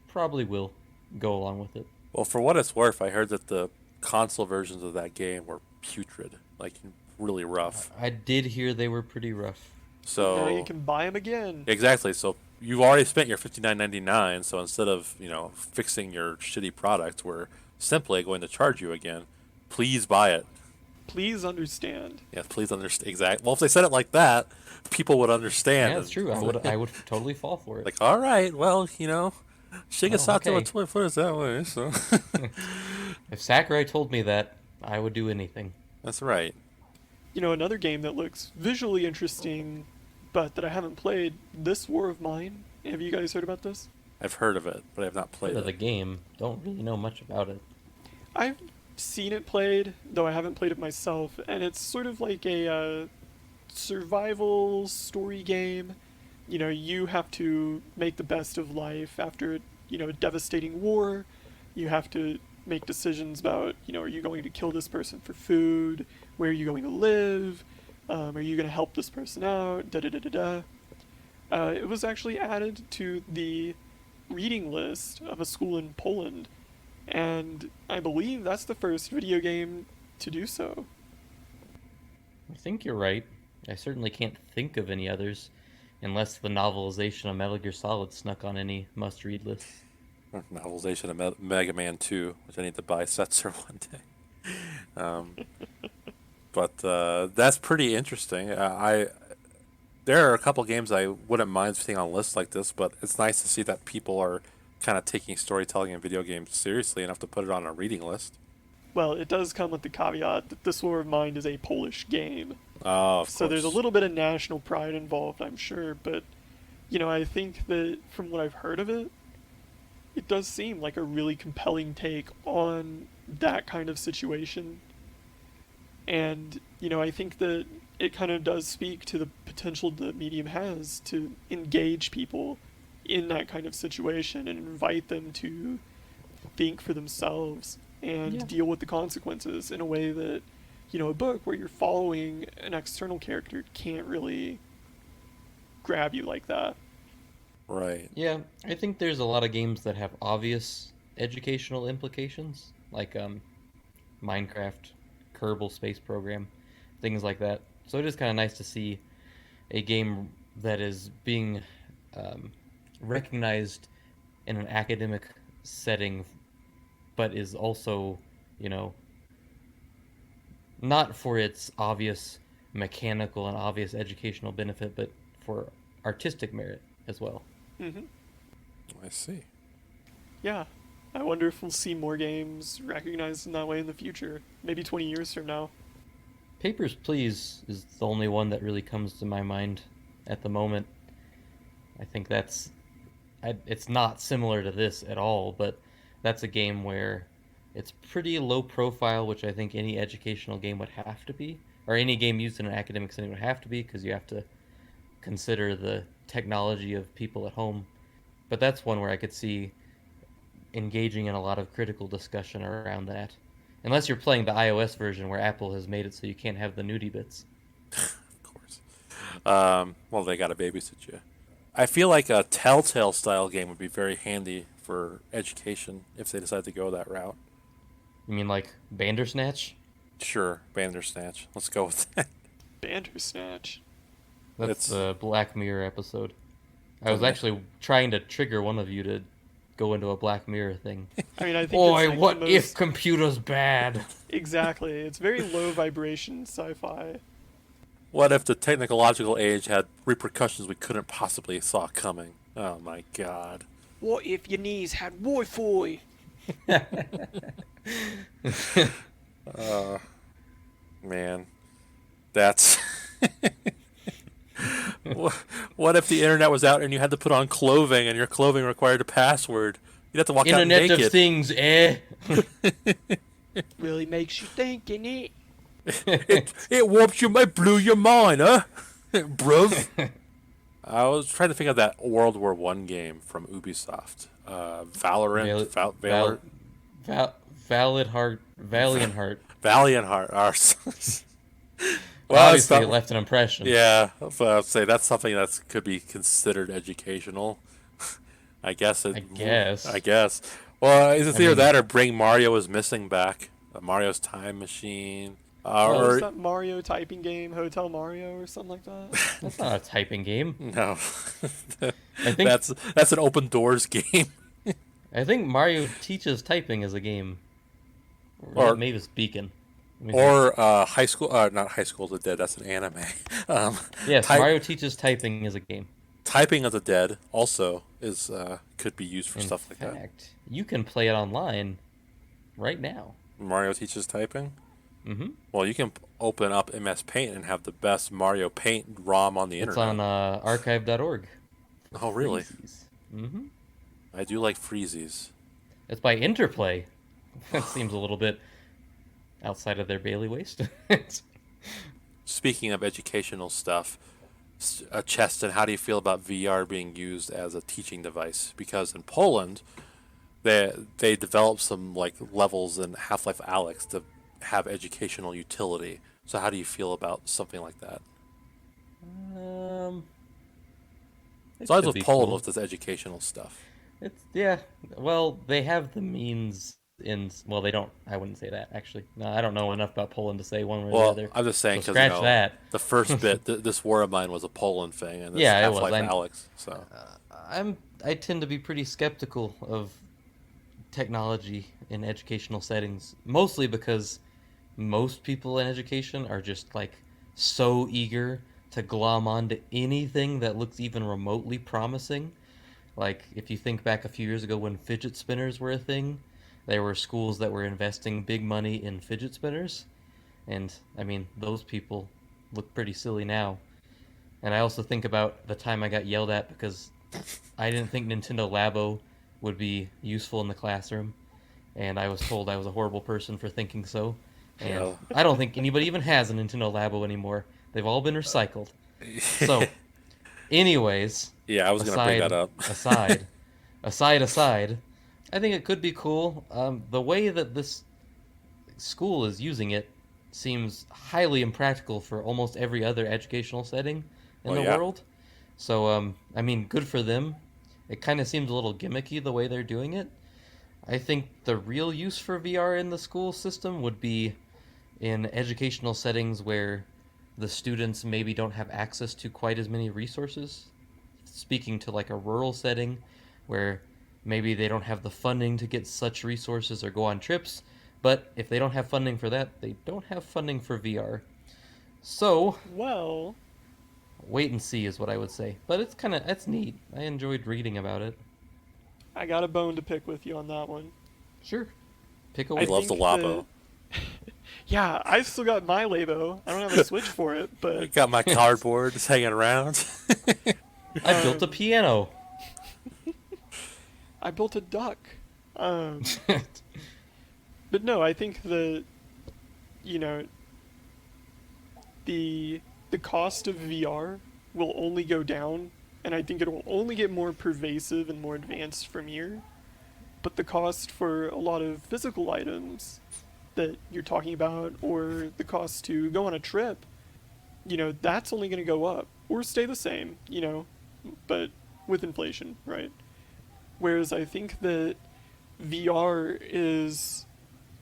probably will go along with it. Well, for what it's worth, I heard that the console versions of that game were putrid, like really rough. I did hear they were pretty rough. But now you So can buy them again. exactly. So you've already spent your $59.99. So instead of fixing your shitty product, we're simply going to charge you again. Please buy it. Please understand. Yeah, please understand. Exactly. Well, if they said it like that, people would understand. Yeah, that's true. I would totally fall for it. Like, all right, well, Shigesato okay. and 24 is that way, so If Sakurai told me that, I would do anything. that's right. Another game that looks visually interesting, but that I haven't played, This War of Mine. Have you guys heard about this? I've heard of it, but I have not played Heard of the it. game, don't really know much about it. I've seen it played, though I haven't played it myself, and it's sort of like a survival story game. You have to make the best of life after, a devastating war. You have to make decisions about, are you going to kill this person for food? Where are you going to live? Are you going to help this person out? Da da da da da. It was actually added to the reading list of a school in Poland, and I believe that's the first video game to do so. I think you're right. I certainly can't think of any others, unless the novelization of Metal Gear Solid snuck on any must-read lists. Novelization of Mega Man 2, which I need to buy Setzer one day. Um, but that's pretty interesting. There are a couple games I wouldn't mind seeing on lists like this, but it's nice to see that people are kind of taking storytelling in video games seriously enough to put it on a reading list. Well, it does come with the caveat that This War of Mine is a Polish game. Oh, of So course. there's a little bit of national pride involved, I'm sure, but I think that from what I've heard of it, it does seem like a really compelling take on that kind of situation. And, I think that it kind of does speak to the potential the medium has to engage people in that kind of situation and invite them to think for themselves and Yeah. deal with the consequences in a way that, a book where you're following an external character can't really grab you like that. Right. Yeah, I think there's a lot of games that have obvious educational implications, like Minecraft, Kerbal Space Program, things like that. So it is kind of nice to see a game that is being recognized in an academic setting, but is also, not for its obvious mechanical and obvious educational benefit, but for artistic merit as well. Hmm. I see. Yeah. I wonder if we'll see more games recognized in that way in the future. Maybe 20 years from now. Papers, Please is the only one that really comes to my mind at the moment. I think it's not similar to this at all, but that's a game where it's pretty low profile, which I think any educational game would have to be, or any game used in an academic setting would have to be, because you have to consider the technology of people at home. But that's one where I could see engaging in a lot of critical discussion around that. Unless you're playing the iOS version where Apple has made it so you can't have the nudie bits. Of course. Well, they got to babysit you. I feel like a Telltale style game would be very handy for education if they decide to go that route. You mean like Bandersnatch? Sure, Bandersnatch. Let's go with that. Bandersnatch. That's It's the Black Mirror episode. I was Okay. actually trying to trigger one of you to go into a Black Mirror thing. I mean, I think Boy, it's like what the if most... computers bad? Exactly. It's very low vibration sci-fi. what if the technological age had repercussions we couldn't possibly saw coming? Oh my god. What if your knees had Wi-Fi? Man, that's. What if the internet was out and you had to put on clothing and your clothing required a password? You'd have to walk out Internet naked. of Things, eh? Really makes you think, innit? It warps you, it blew your mind, huh? Bruv. I was trying to think of that World War One game from Ubisoft. Valorant. Valiant Heart. Valiant Heart. Well, it's Obviously, not, it left an impression. yeah, so I'd say that's something that could be considered educational. I guess. I guess. I guess. Well, it's either mean- that or bring Mario is Missing back. Mario's Time Machine. Oh, Or is that Mario typing game, Hotel Mario or something like that? That's not a typing game. no, I think that's an open doors game. Mario Teaches Typing is a game. Or- Mavis Beacon. Let me see. Or High School. Not High School of the Dead. That's an anime. Yes, type- Mario Teaches Typing is a game. Typing of the Dead also is could be used for In stuff like that. fact, you can play it online right now. Mario Teaches Typing. Mm-hmm. Well, you can open up MS Paint and have the best Mario Paint ROM on the It's internet. on archive.org. Oh, really? Mm-hmm. I do like freezies. It's by Interplay. That seems a little bit outside of their bailiwick. Speaking of educational stuff, Cheston, how do you feel about VR being used as a teaching device? Because in Poland, they developed some like levels in Half-Life Alyx to have educational utility. So how do you feel about something like that? It So I was could with be Poland cool. with this educational stuff. Yeah. Well, they have the means in. Well, they don't. I wouldn't say that actually. No, I don't know enough about Poland to say one way or Well, the other. I'm just saying So because scratch that. the first bit, this war of mine was a Poland thing, and this Yeah, it was. Half-Life Alyx. So I tend to be pretty skeptical of technology in educational settings, mostly because most people in education are just like so eager to glom onto anything that looks even remotely promising. Like if you think back a few years ago when fidget spinners were a thing, there were schools that were investing big money in fidget spinners, and I mean those people look pretty silly now. And I also think about the time I got yelled at because I didn't think Nintendo Labo would be useful in the classroom, and I was told I was a horrible person for thinking so. And Yeah. I don't think anybody even has a Nintendo Labo anymore. They've all been recycled. So, anyways, yeah, I was gonna bring that up. aside, I think it could be cool. The way that this school is using it seems highly impractical for almost every other educational setting in Well, the yeah. world. So, I mean, good for them. It kind of seems a little gimmicky the way they're doing it. I think the real use for VR in the school system would be in educational settings where the students maybe don't have access to quite as many resources. Speaking to like a rural setting where maybe they don't have the funding to get such resources or go on trips, but if they don't have funding for that, they don't have funding for VR. So, Well, wait and see is what I would say. But it's neat. I enjoyed reading about it. I got a bone to pick with you on that one. Sure, pick I He away. loves the think that, Labo. yeah, I still got my Labo. I don't have a Switch for it, I but got my cardboard just hanging around. I built a um, piano. I built a duck. Um, but no, I think that, you know, the the cost of VR will only go down, and I think it will only get more pervasive and more advanced from here. But the cost for a lot of physical items that you're talking about, or the cost to go on a trip, that's only going to go up or stay the same, but with inflation, right? Whereas I think that VR is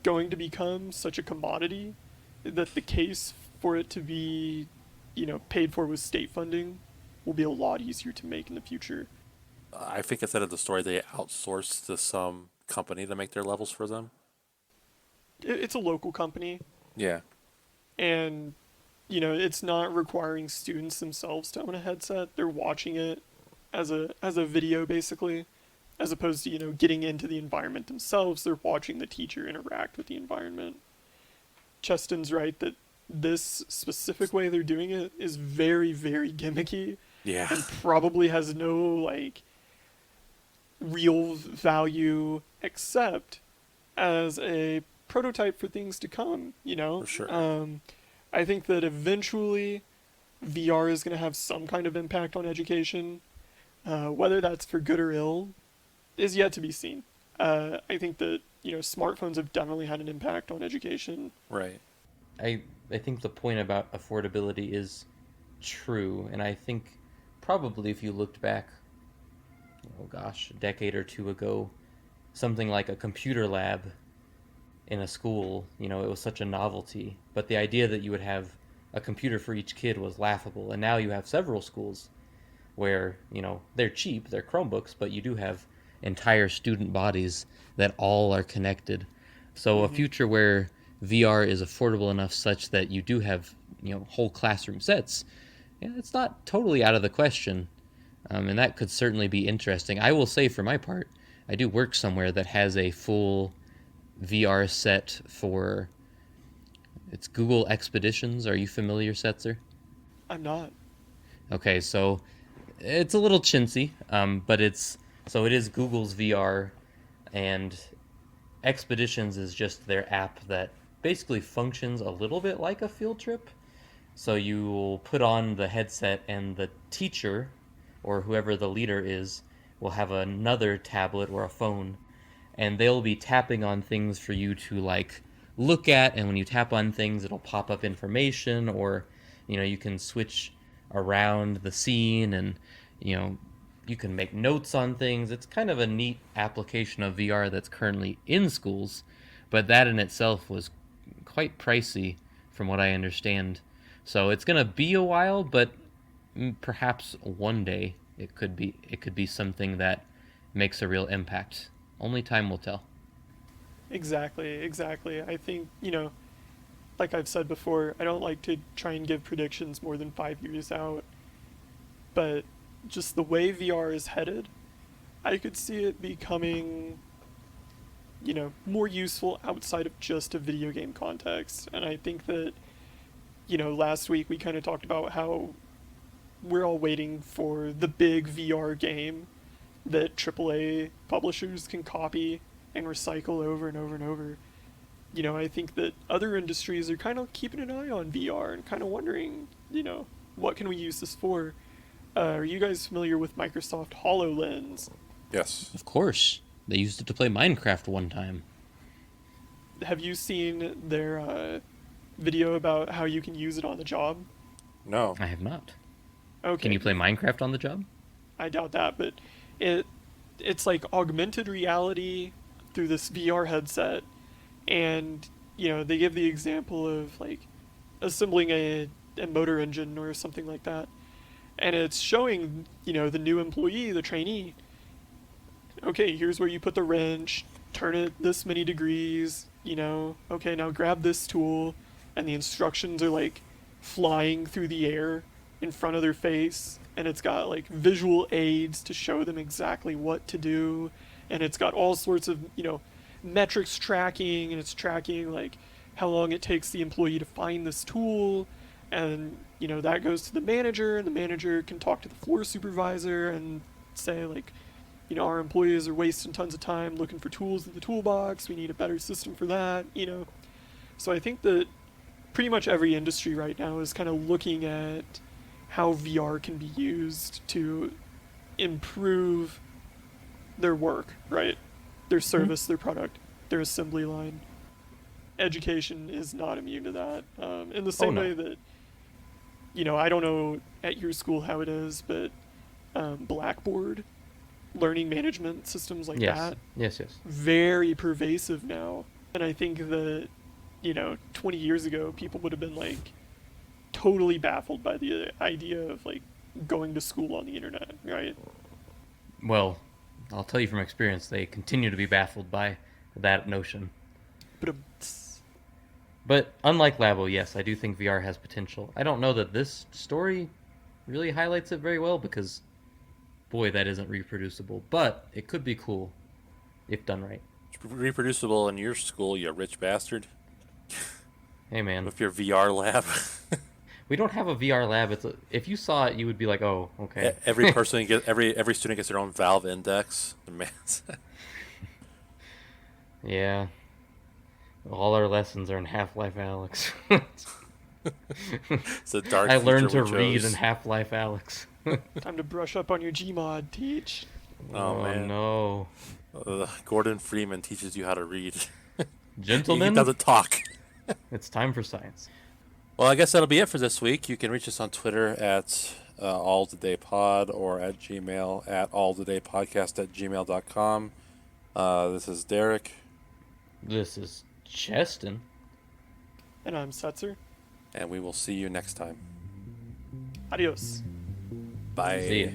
going to become such a commodity that the case for it to be, paid for with state funding will be a lot easier to make in the future. I think at the end of the story, they outsourced to some company to make their levels for them. It's a local company, Yeah, and it's not requiring students themselves to own a headset. They're watching it as a video basically, as opposed to getting into the environment themselves. They're watching the teacher interact with the environment. Cheston's right that this specific way they're doing it is very, very gimmicky yeah. and probably has no like real value except as a prototype for things to come, For sure. I think that eventually VR is going to have some kind of impact on education. Whether that's for good or ill is yet to be seen. I think that, smartphones have definitely had an impact on education. Right. I I think the point about affordability is true, and I think probably if you looked back, oh gosh, a decade or two ago, something like a computer lab in a school, it was such a novelty. But the idea that you would have a computer for each kid was laughable. And now you have several schools where, they're cheap, they're Chromebooks, but you do have entire student bodies that all are connected. So a Mm-hmm. future where VR is affordable enough such that you do have, whole classroom sets, yeah, it's not totally out of the question. And that could certainly be interesting. I will say, for my part, I do work somewhere that has a full VR set for it's Google Expeditions. Are you familiar, Setzer? I'm not. Okay, so it's a little chintzy, but it is Google's VR, and Expeditions is just their app that basically functions a little bit like a field trip. So you will put on the headset, and the teacher, or whoever the leader is, will have another tablet or a phone, and they'll be tapping on things for you to like look at. And when you tap on things, it'll pop up information, or you can switch around the scene, and you know you can make notes on things. It's kind of a neat application of VR that's currently in schools, but that in itself was quite pricey from what I understand. So it's going to be a while, but perhaps one day it could be something that makes a real impact. Only time will tell. Exactly, exactly. I think, like I've said before, I don't like to try and give predictions more than 5 years out, but just the way VR is headed, I could see it becoming, more useful outside of just a video game context. And I think that, last week we kind of talked about how we're all waiting for the big VR game that AAA publishers can copy and recycle over and over and over. I think that other industries are kind of keeping an eye on VR and kind of wondering, what can we use this for? Are you guys familiar with Microsoft HoloLens? Yes. Of course, they used it to play Minecraft one time. Have you seen their video about how you can use it on the job? No. I have not. Okay, Can you play Minecraft on the job? I doubt that, but it it's like augmented reality through this VR headset, and they give the example of like assembling a motor engine or something like that, and it's showing the new employee, the trainee. Okay, here's where you put the wrench, turn it this many degrees. Okay, now grab this tool, and the instructions are like flying through the air in front of their face, and it's got like visual aids to show them exactly what to do, and it's got all sorts of, metrics tracking, and it's tracking like how long it takes the employee to find this tool, and that goes to the manager, and the manager can talk to the floor supervisor and say like, our employees are wasting tons of time looking for tools in the toolbox, we need a better system for that. So I think that pretty much every industry right now is kind of looking at how VR can be used to improve their work, right? Their service, their product, their assembly line. Education is not immune to that. In the same way that, I don't know at your school how it is, but Blackboard, learning management systems like that, yes, very pervasive now. And I think that, 20 years ago, people would have been like totally baffled by the idea of like going to school on the internet, right? Well, I'll tell you from experience, they continue to be baffled by that notion. But unlike Labo, yes, I do think VR has potential. I don't know that this story really highlights it very well because, boy, that isn't reproducible. But it could be cool if done right. It's reproducible in your school, you rich bastard. Hey, man. With your VR lab. We don't have a VR lab. If you saw it, you would be like, "Oh, okay." Every student gets their own Valve index. Yeah. All our lessons are in Half-Life Alyx. It's a dark. I learned to read in Half-Life Alyx. Time to brush up on your Gmod, Teach. Oh man, no. Gordon Freeman teaches you how to read. Gentlemen, he doesn't talk. It's time for science. Well, I guess that'll be it for this week. You can reach us on Twitter at alltodaypod or at Gmail at alltodaypodcast@gmail.com. This is Derek. This is Cheston. And I'm Setzer. And we will see you next time. Adios. Bye. See ya.